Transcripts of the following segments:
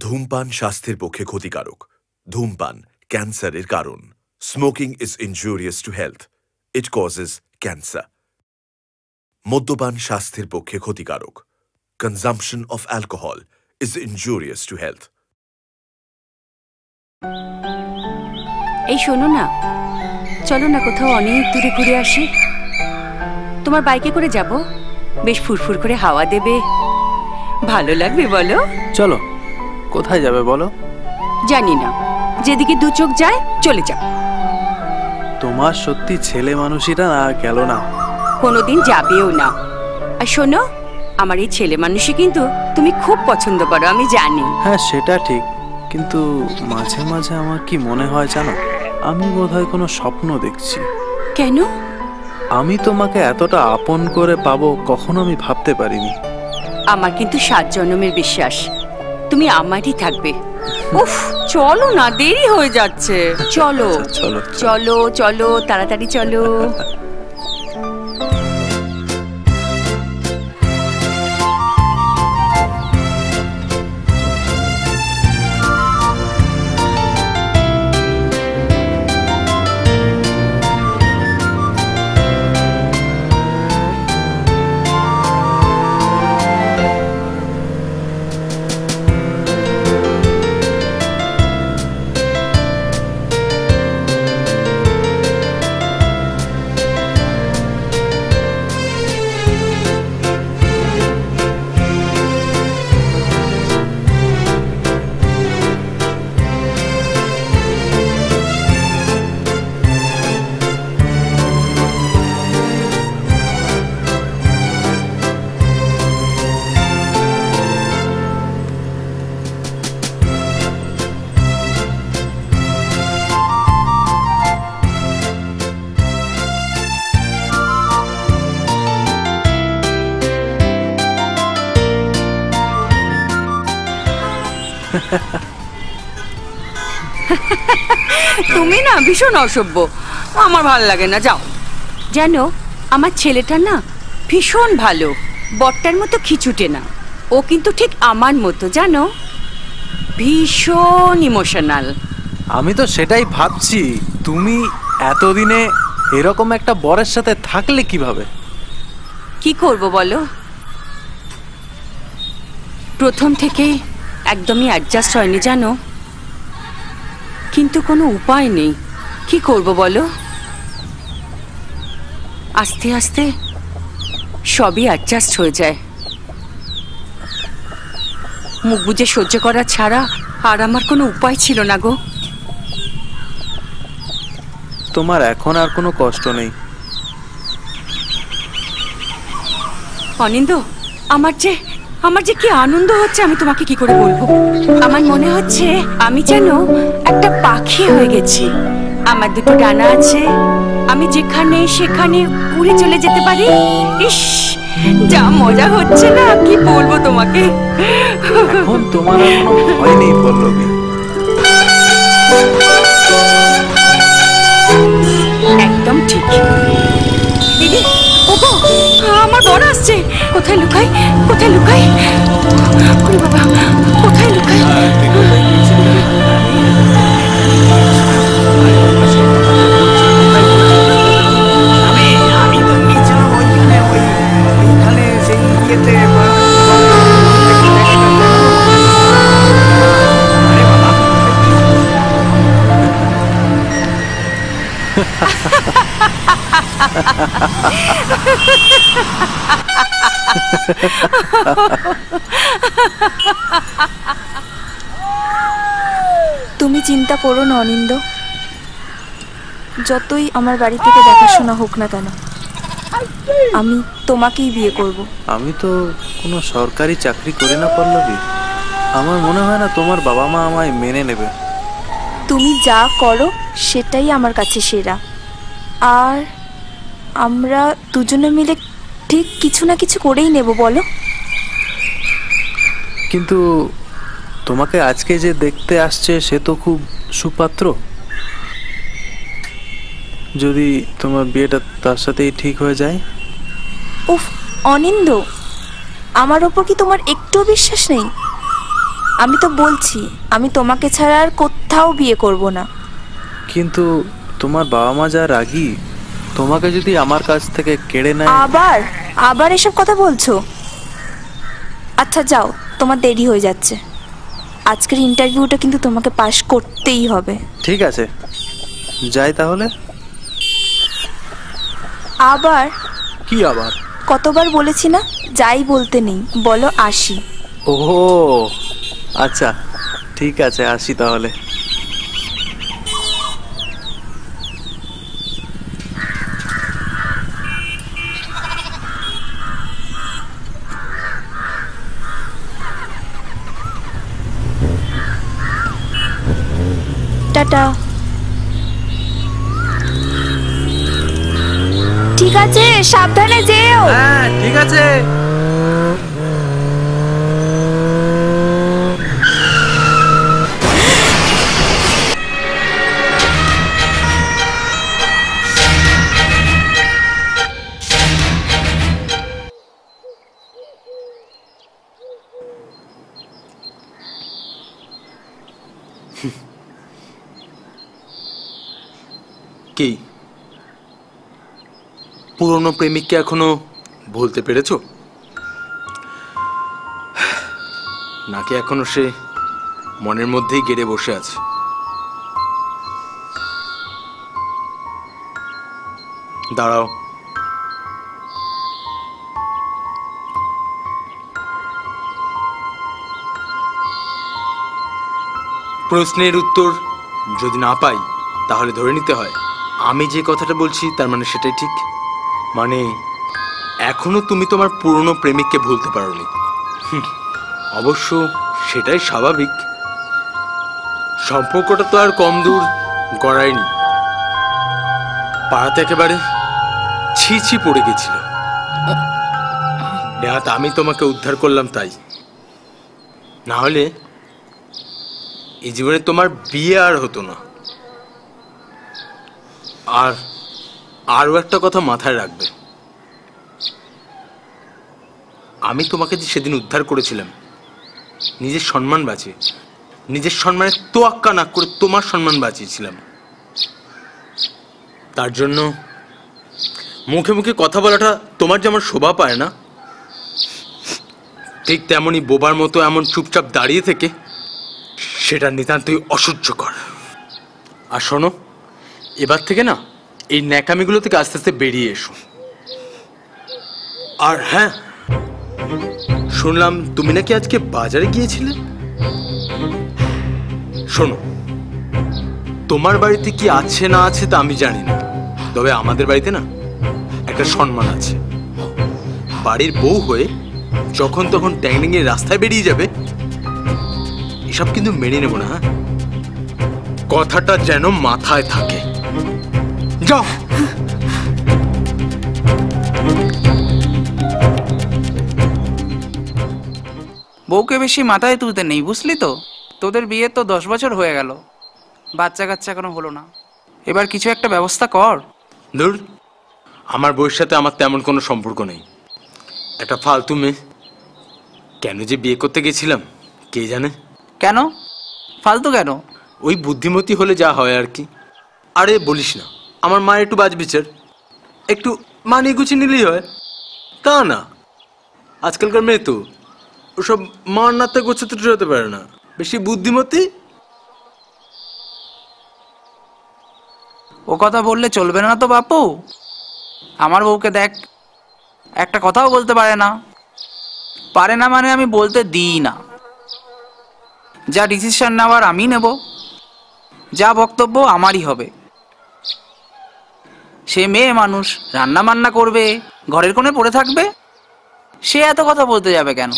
ধূমপান স্বাস্থ্যের পক্ষে ক্ষতিকারক। ধূমপান ক্যান্সারের কারণ। Smoking is injurious to health. It causes cancer. মদ্যপান স্বাস্থ্যের পক্ষে ক্ষতিকারক। Consumption of alcohol is injurious to health. এই শোনো না, চলো না কোথাও অনেক দূরে ঘুরে আসি। তোমার বাইকে করে যাব, বেশ ফুরফুর করে হাওয়া দেবে, ভালো লাগবে বলো? চলো, কোথায় যাবে বলো? জানি না, যেদিকে দু চোখ যায় চলে যাও। তোমার সত্যি ছেলে মানুষিটা না গেল না, কোনোদিন যাবেও না। আর শোনো, আমার এই ছেলে মানুষই কিন্তু তুমি খুব পছন্দ করো, আমি জানি। হ্যাঁ সেটা ঠিক, কিন্তু মাঝে মাঝে আমার কি মনে হয় জানো, আমি বোধহয় কোনো স্বপ্ন দেখছি। কেন? আমি তোমাকে এতটা আপন করে পাবো কখনো আমি ভাবতে পারিনি। আমার কিন্তু 7 জন্মের বিশ্বাস তুমি আমারই থাকবে। উফ, চলো না, দেরি হয়ে যাচ্ছে। চলো চলো চলো চলো, তাড়াতাড়ি চলো। তুমি না ভীষণ অসভ্য, আমার ভালো লাগে না, যাও। জানো, আমার ছেলেটা না ভীষণ ভালো, বটটার মতো খিচুটে না। ও কিন্তু ঠিক আমার মতো, জানো, ভীষণ ইমোশনাল। আমি তো সেটাই ভাবছি, তুমি এতদিনে এরকম একটা বরের সাথে থাকলে কিভাবে? কি করব বলো, প্রথম থেকেই একদমই অ্যাডজাস্ট হয়নি জানো, কিন্তু কোনো উপায় নেই। কি করব বলো, আস্তে আস্তে সবই অ্যাডজাস্ট হয়ে যায়। মুখ বুজে সহ্য করা ছাড়া আর আমার কোনো উপায় ছিল না গো। তোমার এখন আর কোনো কষ্ট নেই? অনিন্দ, আমার যে কি আনন্দ হচ্ছে আমি তোমাকে কি করে বলবো। আমার মনে হচ্ছে আমি যেন একটা পাখি হয়ে গেছি। আমার দুটো ডানা আছে, আমি যেখানে সেখানে উড়ে চলে যেতে পারি। ইস, যা মজা হচ্ছে না, কি বলবো তোমাকে। এখন তোমার আর কোনো ভয় নেই পল্লবী। একদম ঠিক। দিদি, ওগো, আমার বর আসছে। কোথায় লুকাই, কোথায় লুকাই? ওরে বাবা, কোথায় লুকাই? আমি তো গিয়েছিলাম ওইখানে সেই ইয়েতে। তুমি চিন্তা করো না অনিন্দ, যতই আমার বাড়ি থেকে দেখাশোনা হোক না কেন, আমি তোমাকেই বিয়ে করব। আমি তো কোনো সরকারি চাকরি করি না পল্লবী, আমার মনে হয় না তোমার বাবা মা আমায় মেনে নেবে। তুমি যা করো সেটাই আমার কাছে সেরা। আর আমরা দুজনে মিলে ঠিক কিছু না কিছু করেই নেব, বলো? কিন্তু তোমাকে আজকে যে দেখতে আসছে সে তো খুব সুপাত্র। যদি তোমার বিয়েটা তার সাথেই ঠিক হয়ে যায়। উফ অনিন্দ, আমার ওপর কি তোমার একটু বিশ্বাস নেই? আমি তো বলছি আমি তোমাকে ছাড়া আর কোথাও বিয়ে করব না। কিন্তু তোমার বাবা মা যা রাগী, তোমাকে যদি আমার কাছ থেকে কেড়ে নেয়। আবার আবার এসব কথা বলছো? আচ্ছা যাও, তোমার দেরি হয়ে যাচ্ছে। আজকের ইন্টারভিউটা কিন্তু তোমাকে পাশ করতেই হবে। ঠিক আছে, যাই তাহলে। আবার কি আবার? কতবার বলেছি না যাই বলতে নেই, বলো আসি। ও আচ্ছা, ঠিক আছে, আসি তাহলে। টাটা। ঠিক আছে, সাবধানে যেও। হ্যাঁ ঠিক আছে। কি পুরনো প্রেমিককে এখনো ভুলতে পেরেছো, নাকি এখনো সে মনের মধ্যেই গেড়ে বসে আছে? দাঁড়াও, প্রশ্নের উত্তর যদি না পাই তাহলে ধরে নিতে হয় আমি যে কথাটা বলছি তার মানে সেটাই ঠিক। মানে এখনো তুমি তোমার পুরনো প্রেমিককে ভুলতে পারোনি। অবশ্য সেটাই স্বাভাবিক, সম্পর্কটা তো আর কম দূর গড়ায়নি। পাড়াতে একেবারে ছি পড়ে গেছিল, নেহাত আমি তোমাকে উদ্ধার করলাম তাই, না হলে এই জীবনে তোমার বিয়ে আর হতো না। আর আরও একটা কথা মাথায় রাখবে, আমি তোমাকে যে সেদিন উদ্ধার করেছিলাম নিজের সম্মান বাঁচিয়ে, নিজের সম্মানের তোয়াক্কা না করে তোমার সম্মান বাঁচিয়েছিলাম। তার জন্য মুখে মুখে কথা বলাটা তোমার যেমন শোভা পায় না, ঠিক তেমনই বোবার মতো এমন চুপচাপ দাঁড়িয়ে থেকে সেটা নিতান্তই অসহ্যকর। আর শোনো, এবার থেকে না এই ন্যাকামিগুলো থেকে আস্তে আস্তে বেরিয়ে এসো। আর হ্যাঁ, শুনলাম তুমি নাকি আজকে বাজারে গিয়েছিলে। শোনো, তোমার বাড়িতে কি আছে না আছে তা আমি জানি না, তবে আমাদের বাড়িতে না একটা সম্মান আছে। বাড়ির বউ হয়ে যখন তখন ট্যাংডিংয়ে রাস্তায় বেরিয়ে যাবে এসব কিন্তু মেনে নেব না। হ্যাঁ, কথাটা যেন মাথায় থাকে। যাও। বউকে বেশি মাথায় তুলতে নেই, বুঝলি তো? তোদের বিয়ে তো 10 বছর হয়ে গেল, বাচ্চা কাচ্চা এখনো হলো না। এবার কিছু একটা ব্যবস্থা কর। ধুর, আমার বউয়ের সাথে আমার তেমন কোনো সম্পর্ক নেই, একটা ফালতু মেয়ে। কেন যে বিয়ে করতে গেছিলাম কে জানে। কেন ফালতু কেন? ওই বুদ্ধিমতী হলে যা হয় আর কি। আরে বলিস না, আমার মায়ের একটু বাজ বিচার, একটু মানিয়ে গুছিয়ে নিলেই হয়। তা না, আজকালকার মেয়ে তো ওসব মার নাতে গোছাতে হতে পারে না, বেশি বুদ্ধিমতী। ও কথা বললে চলবে না তো বাপু। আমার বউকে দেখ, একটা কথাও বলতে পারে না। পারে না মানে আমি বলতে দিই না। যা ডিসিশন নেওয়ার আমি নেব, যা বক্তব্য আমারই হবে। সে মেয়ে মানুষ, রান্না বান্না করবে, ঘরের কোণে পড়ে থাকবে, সে এত কথা বলতে যাবে কেন?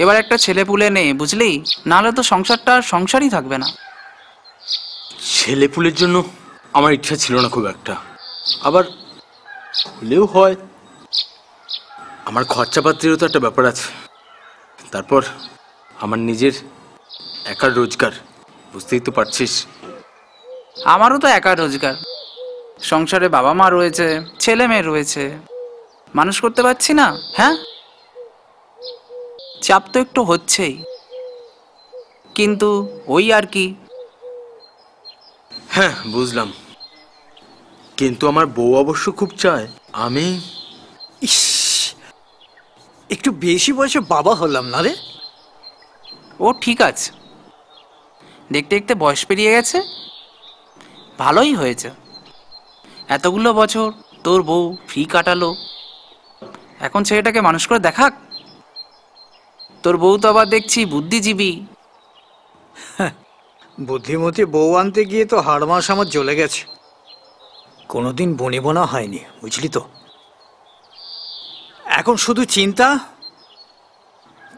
এবার একটা ছেলে পুলে নে, বুঝলি? নাহলে তো সংসারটা আর সংসারই থাকবে না। ছেলে পুলের জন্য আমার ইচ্ছা ছিল না খুব একটা, আবার হলেও হয়। আমার খরচাপাতিরও তো একটা ব্যাপার আছে। তারপর আমার নিজের একার রোজগার, বুঝতেই তো পারছিস। আমারও তো একা রোজগার, সংসারে বাবা মা রয়েছে, ছেলে মেয়ে রয়েছে, মানুষ করতে পারছি না। হ্যাঁ, চাপ তো একটু হচ্ছেই। কিন্তু ওই আর কি। হ্যাঁ বুঝলাম, কিন্তু আমার বউ অবশ্য খুব চায় আমি। ইস, একটু বেশি বয়সে বাবা হলাম না রে। ও ঠিক আছে, দেখতে দেখতে বয়স পেরিয়ে গেছে, ভালোই হয়েছে। এতগুলো বছর তোর বউ ফ্রি কাটালো, এখন ছেলেটাকে মানুষ করে দেখাক। তোর বউ তো আবার দেখছি বুদ্ধিজীবী। বুদ্ধিমতী বউ আনতে গিয়ে তো হাড় মাস আমার জ্বলে গেছে, কোনোদিন বনিবনা হয়নি, বুঝলি তো। এখন শুধু চিন্তা,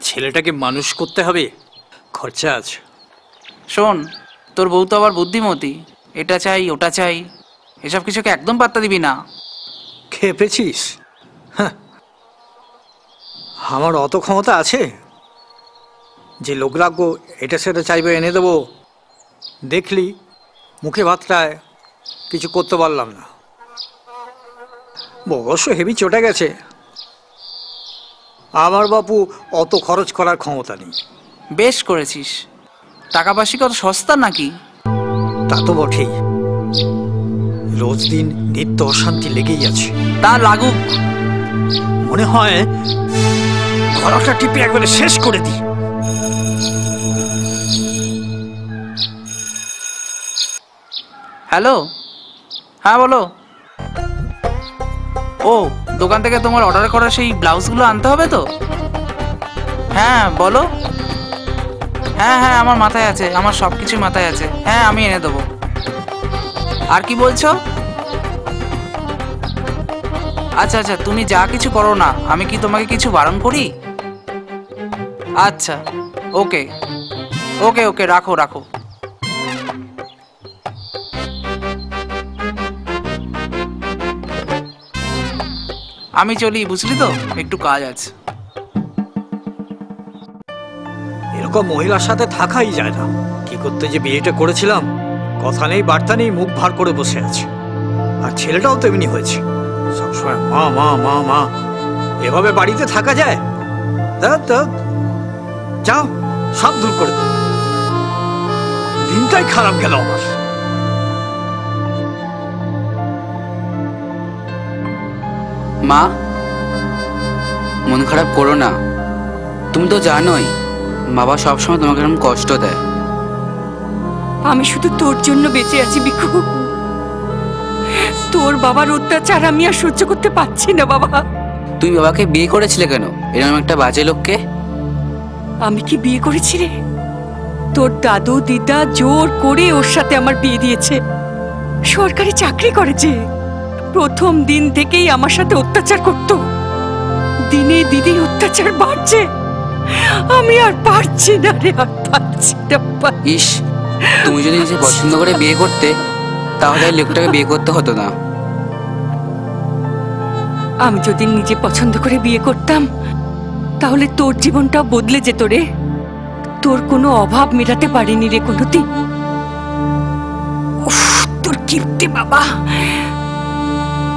ছেলেটাকে মানুষ করতে হবে, খরচা আছে। শোন, তোর বউ তো আবার বুদ্ধিমতী, এটা চাই ওটা চাই, এসব কিছুকে একদম পাত্তা দিবি না। খেপেছিস? হ্যাঁ, আমার অত ক্ষমতা আছে যে লোক রাখবো, এটা সেটা চাইবে এনে দেবো। দেখলি মুখে ভাতটায় কিছু করতে পারলাম না, অবশ্য হেভি চটে গেছে। আমার বাপু অত খরচ করার ক্ষমতা নেই। বেশ করেছিস, টাকা পয়সা কত সস্তা নাকি? তা তো বটেই, রোজ দিন নিত্য অশান্তি লেগেই আছে। তা লাগুক, মনে হয় গলাটা টিপে একবারে শেষ করে দিই। হ্যালো, হ্যাঁ বলো। ও, দোকান থেকে তোমার অর্ডার করা সেই ব্লাউজগুলো আনতে হবে তো? হ্যাঁ বলো। হ্যাঁ হ্যাঁ, আমার মাথায় আছে, আমার সব কিছু মাথায় আছে। হ্যাঁ আমি এনে দেবো। আর কি বলছো? আচ্ছা আচ্ছা, তুমি যা কিছু করো না, আমি কি তোমাকে কিছু বারণ করি? আচ্ছা, ওকে ওকে ওকে, রাখো রাখো। আমি চলি, বুঝলি তো, একটু কাজ আছে। এরকম মহিলার সাথে থাকাই যায় না। কি করতে যে বিয়েটা করেছিলাম, কথা নেই বার্তা নেই, মুখ ভার করে বসে আছে। আর ছেলেটাও তেমনি হয়েছে, সবসময় মা মা মা মা। এভাবে বাড়িতে থাকা যায়? যাও, সব দূর করে দাও। দিনটাই খারাপ গেল আমার। মা, মন খারাপ করো না, তুমি তো জানোই বাবা সবসময় তোমাকে এরকম কষ্ট দেয়। আমি শুধু তোর জন্য বেঁচে আছি বিকু। তোর বাবার অত্যাচার আমি আর সহ্য করতে পারছি না বাবা। তুমি বাবাকে বিয়ে করেছিলে কেন, এরকম একটা বাজে লোককে? আমি কি বিয়ে করেছি রে? তোর দাদু দিদা জোর করে ওর সাথে আমার বিয়ে দিয়েছে। সরকারি চাকরি করেছে, প্রথম দিন থেকেই আমার সাথে অত্যাচার করত। দিনে দিনে অত্যাচার বাড়ছে, আমি আর পারছি না রে, আর পারছি না। ইস, তুমি যদি নিজে পছন্দ করে বিয়ে করতে তাহলে লোকটাকে বিয়ে করতে হতো না। আমি যদি নিজে পছন্দ করে বিয়ে করতাম তাহলে তোর জীবনটাও বদলে যেত রে। তোর কোনো অভাব মেটাতে পারিনি রে কোনোদিন। তোর কিপ্টে বাবা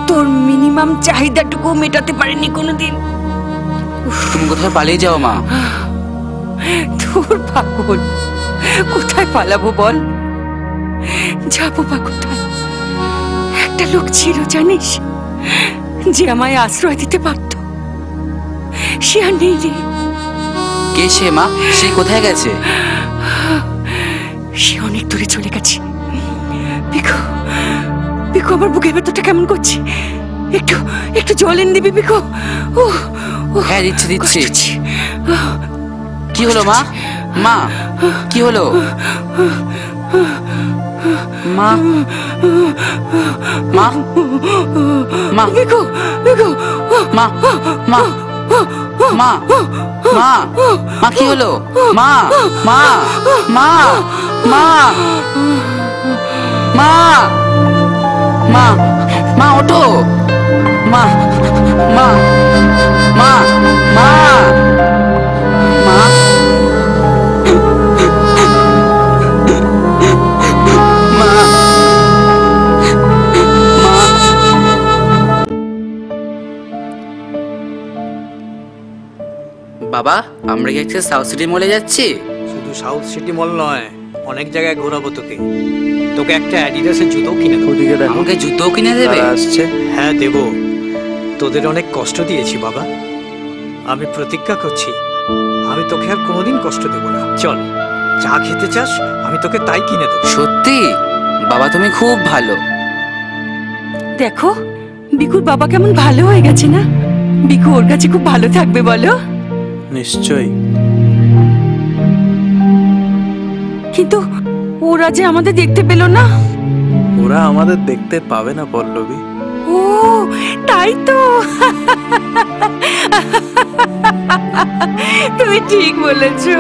তোর মিনিমাম চাহিদাটুকু মেটাতে পারিনি কোনোদিন। তুমি কোথায় পালিয়ে যাও মা? তোর পাগল, কোথায় পালাবো বল? যাবো বা কোথায়? একটা লোক ছিল জানিস, যে আমায় আশ্রয় দিতে পারত, সে আর নেই রে। কে সে মা? সে কোথায় গেছে? সে অনেক দূরে চলে গেছে। বিকু, বিকু, আমার বুকের ভেতরটা কেমন করছে, একটু একটু জল এনে দিবি বিকু? হ্যাঁ দিচ্ছি দিচ্ছি। কি হলো মা? মা কি হলো? মা মা মা বিকু, বিকু, মা মা মা মা মা কি হলো? মা মা মা মা মা মা মা ওঠো, মা মা মা মা মা বাবা, আমরা কি আজকে সাউথ সিটি মলে যাচ্ছি? শুধু সাউথ সিটি মল নয়, অনেক জায়গায় ঘোরাবো তোকে। তোকে একটা অ্যাডিডাসের জুতো কিনে দেবো। ওদিকে দেখো, আমাকে জুতো কিনে দেবে? তারা আসছে। হ্যাঁ দেবো। তোদের অনেক কষ্ট দিয়েছি বাবা, আমি প্রতিজ্ঞা করছি আমি তোকে আর কোনোদিন কষ্ট দেব না। চল, যা খেতে চাস আমি তোকে তাই কিনে দেবো। সত্যি বাবা, তুমি খুব ভালো। দেখো বিকুর বাবা কেমন ভালো হয়ে গেছে না? বিকু ওর কাছে খুব ভালো থাকবে বলো? নিশ্চয়ই। কিন্তু ওরা যে আমাদের দেখতে পেল না। ওরা আমাদের দেখতে পাবে না পল্লবী। ও তাই তো, তুমি ঠিক বলেছো।